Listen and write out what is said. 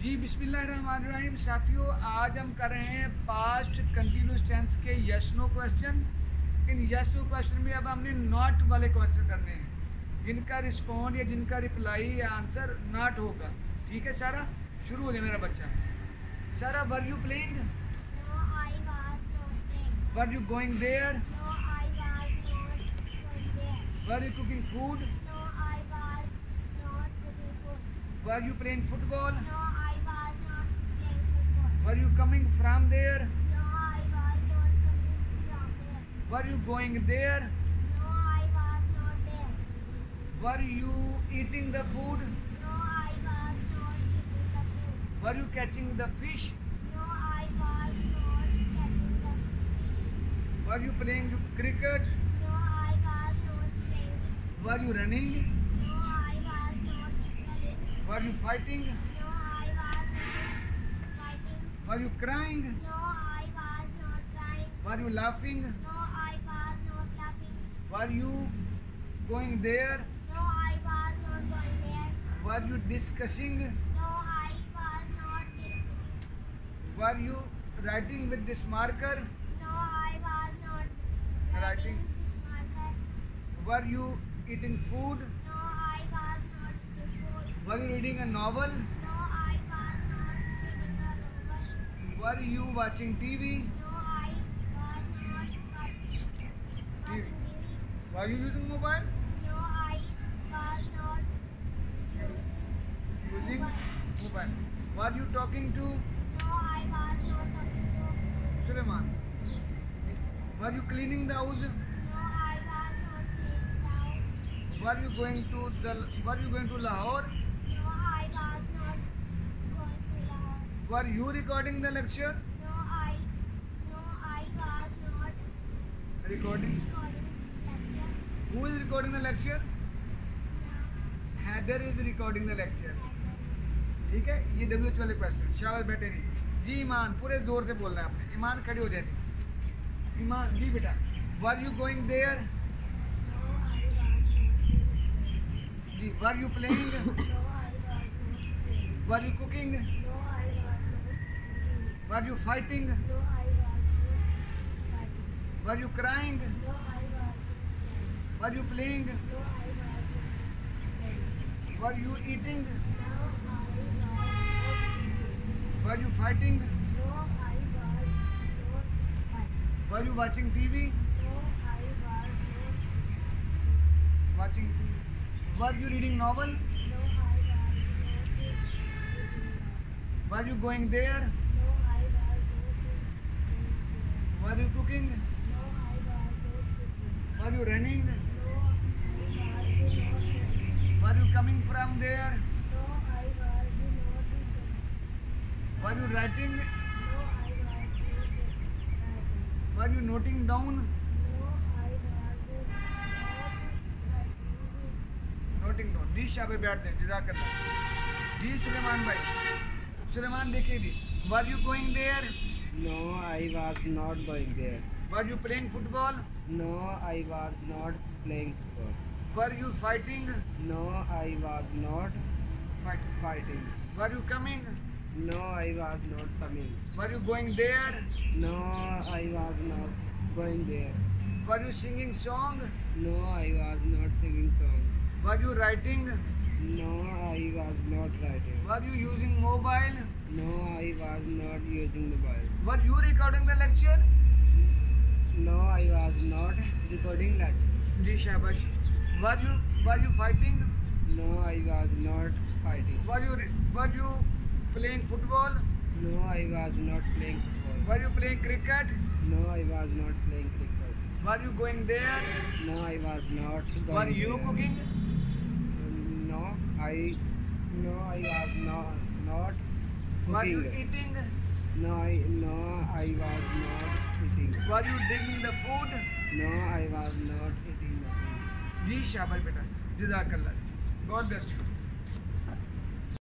जी बिस्मिल्लाहिर्रहमानिर्रहीम। साथियों, आज हम कर रहे हैं पास्ट कंटिन्यूस टेंस के yes no question. In yes no question में अब हमने नॉट वाले क्वेश्चन करने हैं, जिनका रिस्पॉन्ड या जिनका रिप्लाई या आंसर नॉट होगा। ठीक है सारा, शुरू हो जाए मेरा बच्चा। Sara, were you playing? No, I was not playing. Were you going there? No, I was not going there. Were you cooking food? No, I was not cooking food. Were you playing football? No, I was not playing football. Were you coming from there? No, I was not coming from there. Were you going there? No, I was not there. Were you eating the food? No, I was not eating the food. Were you catching the fish? No, I was not catching the fish. Were you playing cricket? No, I was not playing. Were you running? No, I was not running. Were you fighting? No, I was not fighting. Were you crying? No, I was not crying. Were you laughing? No, I was not laughing. Were you going there? No, I was not going there. Were you discussing? No, I was not discussing. Were you writing with this marker? No, I was not Writing. writing this marker. Were you eating food? No, I was not eating food. Were you reading a novel? No, I was not reading a novel. Were you watching TV? No, I was not watching TV. Were you using mobile? No, I was not using mobile. Were you talking to No, I was not talking to. Suleman? Were you cleaning the house? No, I was not cleaning the house. Were you going to Lahore? No, I was not going to Lahore. Were you recording the lecture? No, I was not recording? recording lecture. Who is recording the lecture? Heather is recording the lecture. ठीक है, ये WH वाले question. शाबाश बेटे जी। ईमान, पूरे जोर से बोलना है आपने। ईमान खड़ी हो जाती। ईमान जी बेटा, were you going there? No, I was not. जी, were you playing? No, I was not playing. Were you cooking? No, I was not cooking. Were you fighting? No, I was not fighting. Were you crying? No, I was not crying. Were you playing? No, I was not playing. Were you eating? No, I was not eating. Were you fighting? No, I was not fighting. Were you watching TV? No, I was not watching were you reading novel? No, I was not reading. Were you going there? No, I was not going were you cooking? there. No, I was not cooking. Were you running? No, I was not running. Were you coming from there? No, I was not coming. Were you writing? No, I was not writing. Were you noting down? No, I was not writing. Noting down. जी शाबे बैठ दें, जज़ाकल्लाह। जी सुलेमान भाई, सुलेमान देखिए जी। Were you going there? No, I was not going there. Were you playing football? No, I was not playing football. Were you fighting? No, I was not fighting. Were you coming? No, I was not coming. Were you going there? No, I was not going there. Were you singing song? No, I was not singing song. Were you writing? No, I was not writing. Were you using mobile? No, I was not using mobile. Were you recording the lecture? No, I was not recording lecture. जी शाबाश। Were you fighting? No, I was not fighting. Were you playing football? No, I was not playing football. Were you playing cricket? No, I was not playing cricket. Were you going there? No, I was not going were you there. Cooking? No, I was not were you cooking. Eating? No, I was not eating. Were you drinking the food? No, I was not eating nothing. जी शाबाश बेटा, जज़ाकल्लाह। God bless you.